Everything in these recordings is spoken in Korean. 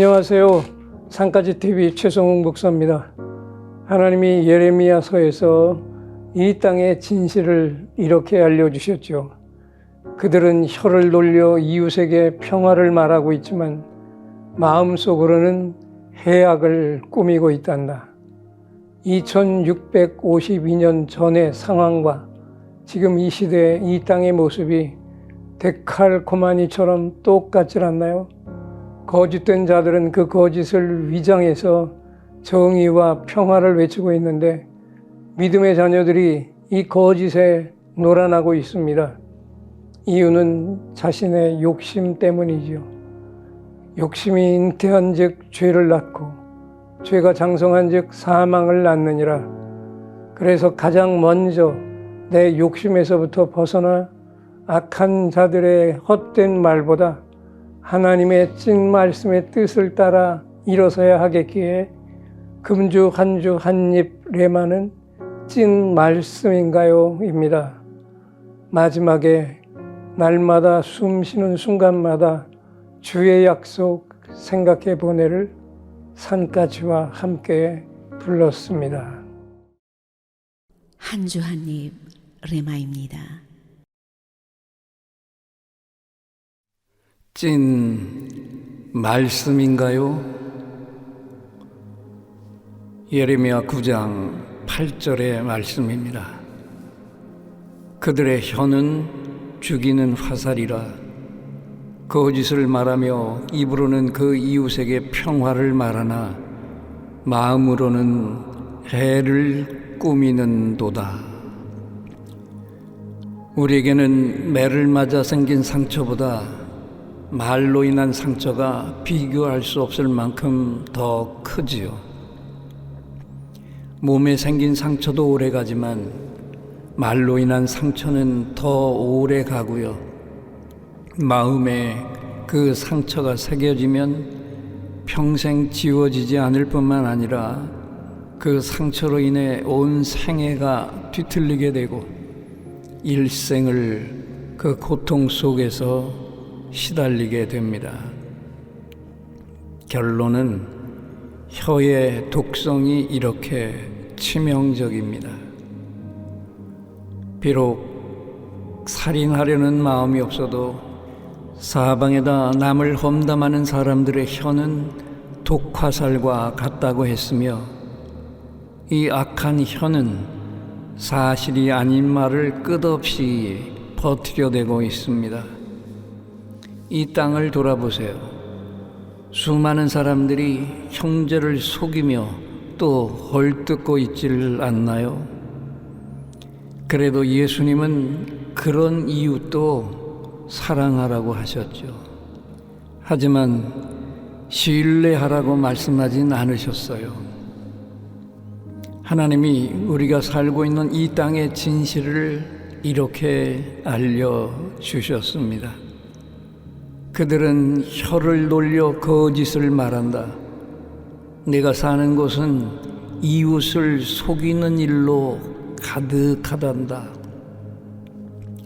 안녕하세요. 산까지TV 최성웅 목사입니다. 하나님이 예레미야서에서 이 땅의 진실을 이렇게 알려주셨죠. 그들은 혀를 놀려 이웃에게 평화를 말하고 있지만 마음속으로는 해악을 꾸미고 있단다. 2652년 전의 상황과 지금 이 시대의 이 땅의 모습이 데칼코마니처럼 똑같질 않나요? 거짓된 자들은 그 거짓을 위장해서 정의와 평화를 외치고 있는데 믿음의 자녀들이 이 거짓에 놀아나고 있습니다. 이유는 자신의 욕심 때문이지요. 욕심이 잉태한 즉 죄를 낳고 죄가 장성한 즉 사망을 낳느니라. 그래서 가장 먼저 내 욕심에서부터 벗어나 악한 자들의 헛된 말보다 하나님의 찐 말씀의 뜻을 따라 일어서야 하겠기에 금주 한 주 한 입 레마는 찐 말씀인가요? 입니다. 마지막에 날마다 숨 쉬는 순간마다 주의 약속 생각해 보내를 산까지와 함께 불렀습니다. 한 주 한 입 레마입니다. 찐 말씀인가요? 예레미야 9장 8절의 말씀입니다. 그들의 혀는 죽이는 화살이라 거짓을 말하며 입으로는 그 이웃에게 평화를 말하나 마음으로는 해를 꾸미는도다. 우리에게는 매를 맞아 생긴 상처보다 말로 인한 상처가 비교할 수 없을 만큼 더 크지요. 몸에 생긴 상처도 오래 가지만 말로 인한 상처는 더 오래 가고요. 마음에 그 상처가 새겨지면 평생 지워지지 않을 뿐만 아니라 그 상처로 인해 온 생애가 뒤틀리게 되고 일생을 그 고통 속에서 시달리게 됩니다. 결론은 혀의 독성이 이렇게 치명적입니다. 비록 살인하려는 마음이 없어도 사방에다 남을 험담하는 사람들의 혀는 독화살과 같다고 했으며 이 악한 혀는 사실이 아닌 말을 끝없이 퍼뜨려대고 있습니다. 이 땅을 돌아보세요. 수많은 사람들이 형제를 속이며 또 헐뜯고 있지를 않나요? 그래도 예수님은 그런 이웃도 사랑하라고 하셨죠. 하지만 신뢰하라고 말씀하진 않으셨어요. 하나님이 우리가 살고 있는 이 땅의 진실을 이렇게 알려주셨습니다. 그들은 혀를 놀려 거짓을 말한다. 내가 사는 곳은 이웃을 속이는 일로 가득하단다.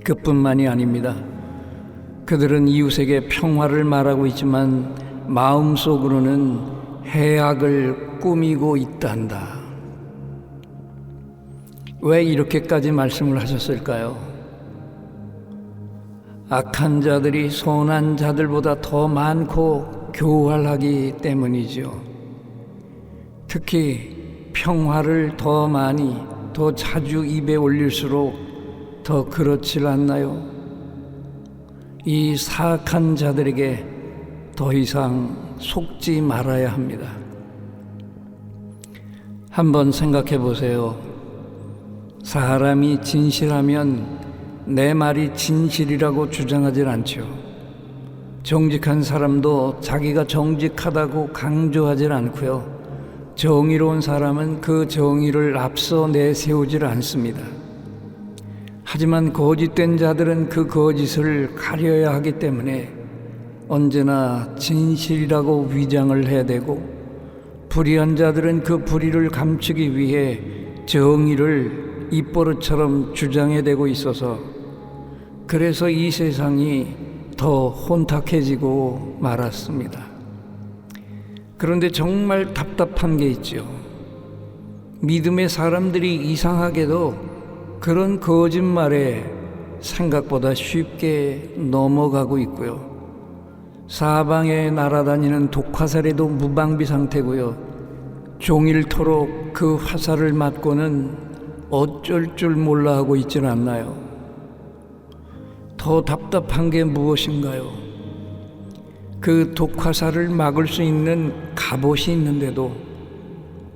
그뿐만이 아닙니다. 그들은 이웃에게 평화를 말하고 있지만 마음속으로는 해악을 꾸미고 있단다. 왜 이렇게까지 말씀을 하셨을까요? 악한 자들이 선한 자들보다 더 많고 교활하기 때문이죠. 특히 평화를 더 많이, 더 자주 입에 올릴수록 더 그렇질 않나요? 이 사악한 자들에게 더 이상 속지 말아야 합니다. 한번 생각해 보세요. 사람이 진실하면 내 말이 진실이라고 주장하지 않죠. 정직한 사람도 자기가 정직하다고 강조하지 않고요. 정의로운 사람은 그 정의를 앞서 내세우지 않습니다. 하지만 거짓된 자들은 그 거짓을 가려야 하기 때문에 언제나 진실이라고 위장을 해대고 불의한 자들은 그 불의를 감추기 위해 정의를 입버릇처럼 주장해대고 있어서 그래서 이 세상이 더 혼탁해지고 말았습니다. 그런데 정말 답답한 게 있죠. 믿음의 사람들이 이상하게도 그런 거짓말에 생각보다 쉽게 넘어가고 있고요. 사방에 날아다니는 독화살에도 무방비 상태고요. 종일토록 그 화살을 맞고는 어쩔 줄 몰라 하고 있질 않나요? 더 답답한 게 무엇인가요? 그 독화살을 막을 수 있는 갑옷이 있는데도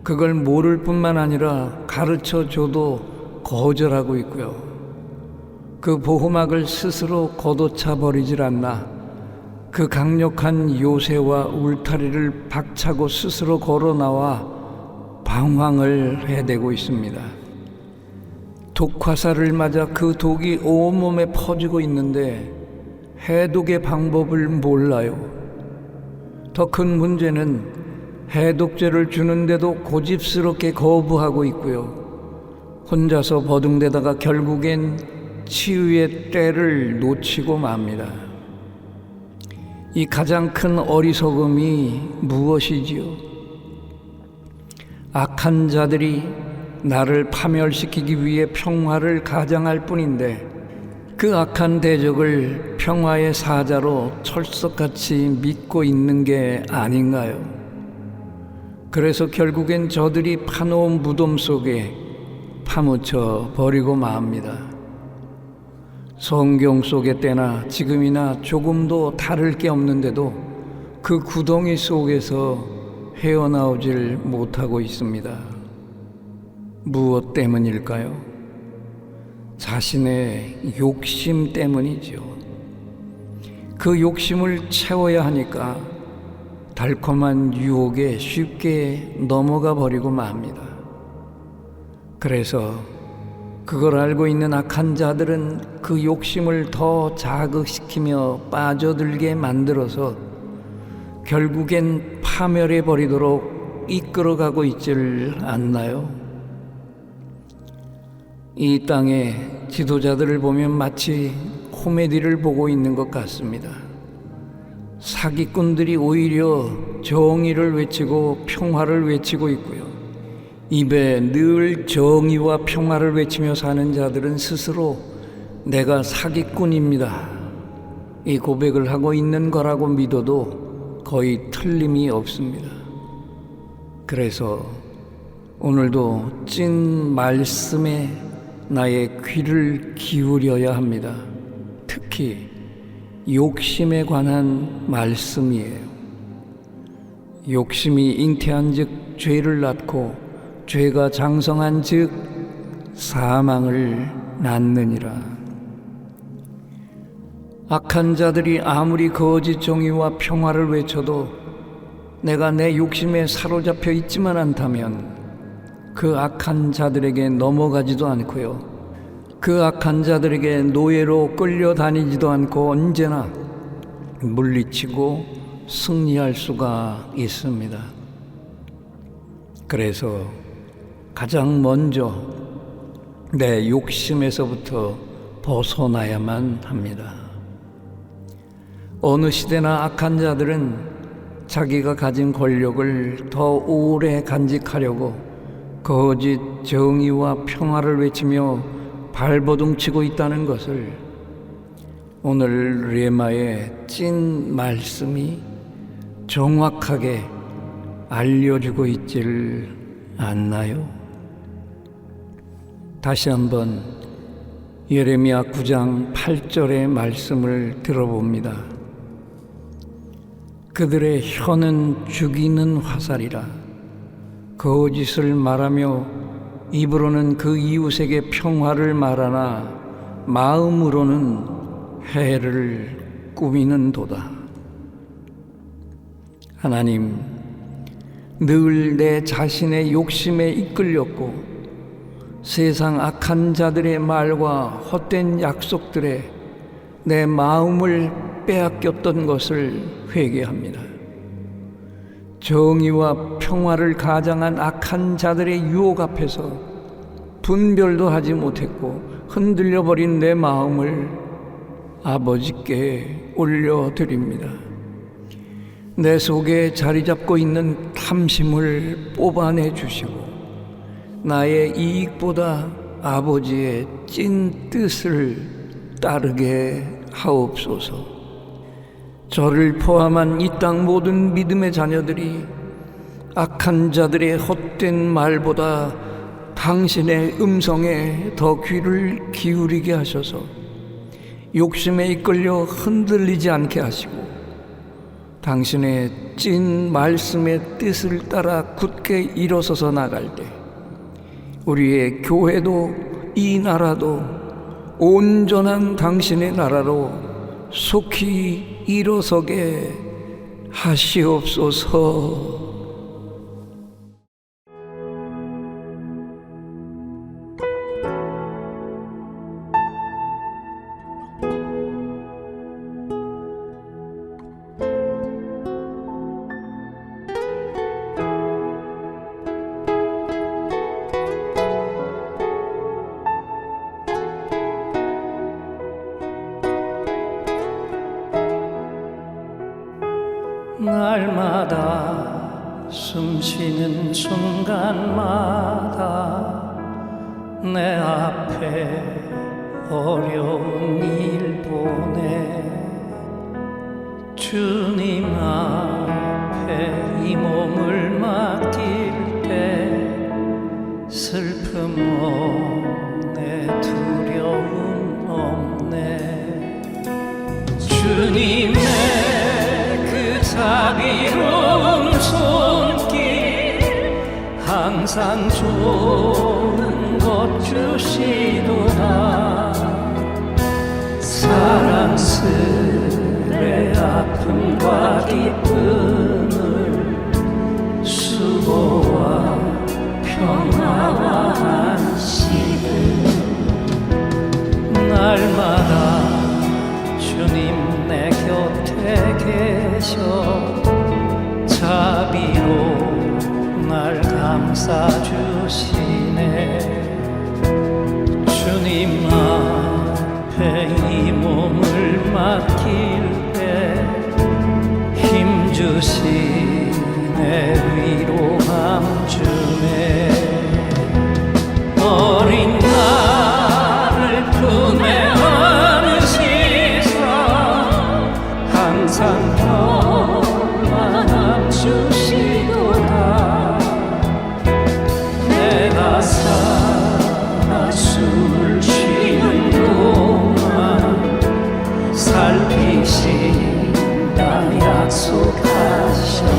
그걸 모를 뿐만 아니라 가르쳐 줘도 거절하고 있고요. 그 보호막을 스스로 걷어차 버리질 않나 그 강력한 요새와 울타리를 박차고 스스로 걸어 나와 방황을 해대고 있습니다. 독화살을 맞아 그 독이 온몸에 퍼지고 있는데 해독의 방법을 몰라요. 더 큰 문제는 해독제를 주는데도 고집스럽게 거부하고 있고요. 혼자서 버둥대다가 결국엔 치유의 때를 놓치고 맙니다. 이 가장 큰 어리석음이 무엇이지요? 악한 자들이 나를 파멸시키기 위해 평화를 가장할 뿐인데 그 악한 대적을 평화의 사자로 철석같이 믿고 있는 게 아닌가요? 그래서 결국엔 저들이 파놓은 무덤 속에 파묻혀 버리고 맙니다. 성경 속의 때나 지금이나 조금도 다를 게 없는데도 그 구덩이 속에서 헤어나오질 못하고 있습니다. 무엇 때문일까요? 자신의 욕심 때문이죠. 그 욕심을 채워야 하니까 달콤한 유혹에 쉽게 넘어가 버리고 맙니다. 그래서 그걸 알고 있는 악한 자들은 그 욕심을 더 자극시키며 빠져들게 만들어서 결국엔 파멸해 버리도록 이끌어가고 있지를 않나요? 이 땅의 지도자들을 보면 마치 코미디를 보고 있는 것 같습니다. 사기꾼들이 오히려 정의를 외치고 평화를 외치고 있고요. 입에 늘 정의와 평화를 외치며 사는 자들은 스스로 내가 사기꾼입니다, 이 고백을 하고 있는 거라고 믿어도 거의 틀림이 없습니다. 그래서 오늘도 찐 말씀에 나의 귀를 기울여야 합니다. 특히 욕심에 관한 말씀이에요. 욕심이 잉태한 즉 죄를 낳고 죄가 장성한 즉 사망을 낳느니라. 악한 자들이 아무리 거짓 정의와 평화를 외쳐도 내가 내 욕심에 사로잡혀 있지만 않다면 그 악한 자들에게 넘어가지도 않고요. 그 악한 자들에게 노예로 끌려다니지도 않고 언제나 물리치고 승리할 수가 있습니다. 그래서 가장 먼저 내 욕심에서부터 벗어나야만 합니다. 어느 시대나 악한 자들은 자기가 가진 권력을 더 오래 간직하려고 거짓 정의와 평화를 외치며 발버둥치고 있다는 것을 오늘 레마의 찐 말씀이 정확하게 알려주고 있지를 않나요? 다시 한번 예레미야 9장 8절의 말씀을 들어봅니다. 그들의 혀는 죽이는 화살이라 거짓을 말하며 입으로는 그 이웃에게 평화를 말하나 마음으로는 해를 꾸미는도다. 하나님, 늘 내 자신의 욕심에 이끌렸고 세상 악한 자들의 말과 헛된 약속들에 내 마음을 빼앗겼던 것을 회개합니다. 정의와 평화를 가장한 악한 자들의 유혹 앞에서 분별도 하지 못했고 흔들려버린 내 마음을 아버지께 올려드립니다. 내 속에 자리 잡고 있는 탐심을 뽑아내 주시고 나의 이익보다 아버지의 찐 뜻을 따르게 하옵소서. 저를 포함한 이 땅 모든 믿음의 자녀들이 악한 자들의 헛된 말보다 당신의 음성에 더 귀를 기울이게 하셔서 욕심에 이끌려 흔들리지 않게 하시고 당신의 찐 말씀의 뜻을 따라 굳게 일어서서 나갈 때 우리의 교회도 이 나라도 온전한 당신의 나라로 속히 일어서게 하시옵소서. 날마다 숨쉬는 순간마다 내 앞에 어려운 일 보내 주님 앞에 이 몸을 맡길 때 슬픔 없네 두려움 없네 주님의 자비로운 손길 항상 좋은 것 주시도다 사랑스레 아픔과 기쁨을 수고와 평화와 안식을 날마다 주님 내 곁에 계셔 자비로 날 감싸주시네 주님 앞에 이 몸을 맡길 때 힘주시네 위로함 주네 어린 나를 품에 안으시사 항상 평안함 주시도다 내가 살아 숨을 쉬는 동안 살피신다 약속하셨네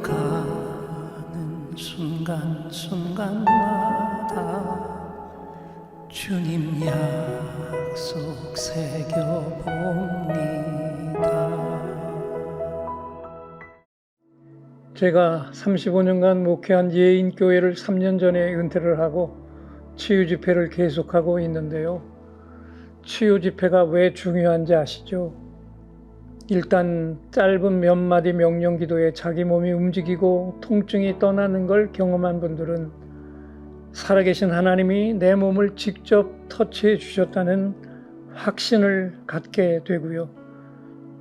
흘러가는 순간순간마다 주님 약속 새겨봅니다. 제가 35년간 목회한 예인교회를 3년 전에 은퇴를 하고 치유 집회를 계속하고 있는데요. 치유 집회가 왜 중요한지 아시죠? 일단 짧은 몇 마디 명령 기도에 자기 몸이 움직이고 통증이 떠나는 걸 경험한 분들은 살아계신 하나님이 내 몸을 직접 터치해 주셨다는 확신을 갖게 되고요.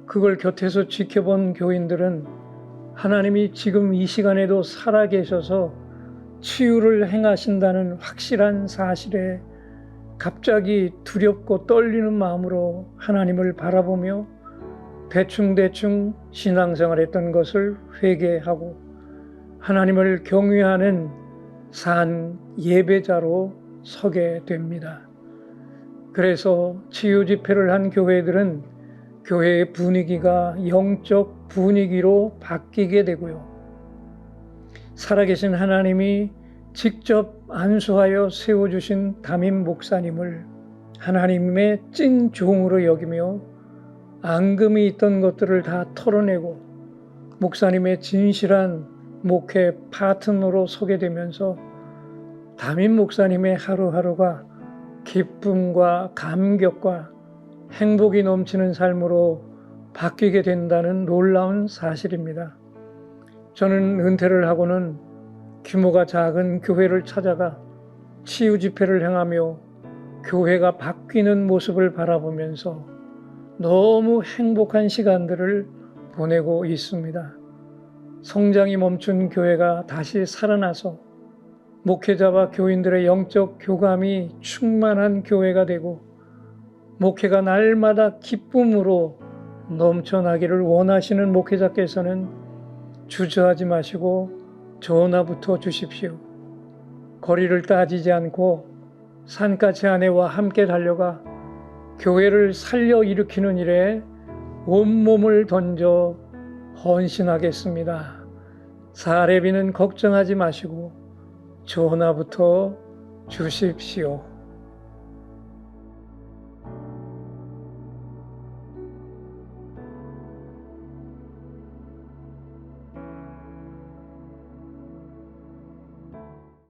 그걸 곁에서 지켜본 교인들은 하나님이 지금 이 시간에도 살아계셔서 치유를 행하신다는 확실한 사실에 갑자기 두렵고 떨리는 마음으로 하나님을 바라보며 대충대충 신앙생활했던 것을 회개하고 하나님을 경외하는 산 예배자로 서게 됩니다. 그래서 치유 집회를 한 교회들은 교회의 분위기가 영적 분위기로 바뀌게 되고요. 살아계신 하나님이 직접 안수하여 세워주신 담임 목사님을 하나님의 찐 종으로 여기며 앙금이 있던 것들을 다 털어내고 목사님의 진실한 목회 파트너로 서게 되면서 담임 목사님의 하루하루가 기쁨과 감격과 행복이 넘치는 삶으로 바뀌게 된다는 놀라운 사실입니다. 저는 은퇴를 하고는 규모가 작은 교회를 찾아가 치유 집회를 행하며 교회가 바뀌는 모습을 바라보면서 너무 행복한 시간들을 보내고 있습니다. 성장이 멈춘 교회가 다시 살아나서 목회자와 교인들의 영적 교감이 충만한 교회가 되고 목회가 날마다 기쁨으로 넘쳐나기를 원하시는 목회자께서는 주저하지 마시고 전화부터 주십시오. 거리를 따지지 않고 산까지 아내와 함께 달려가 교회를 살려 일으키는 일에 온몸을 던져 헌신하겠습니다. 사례비는 걱정하지 마시고 전화부터 주십시오.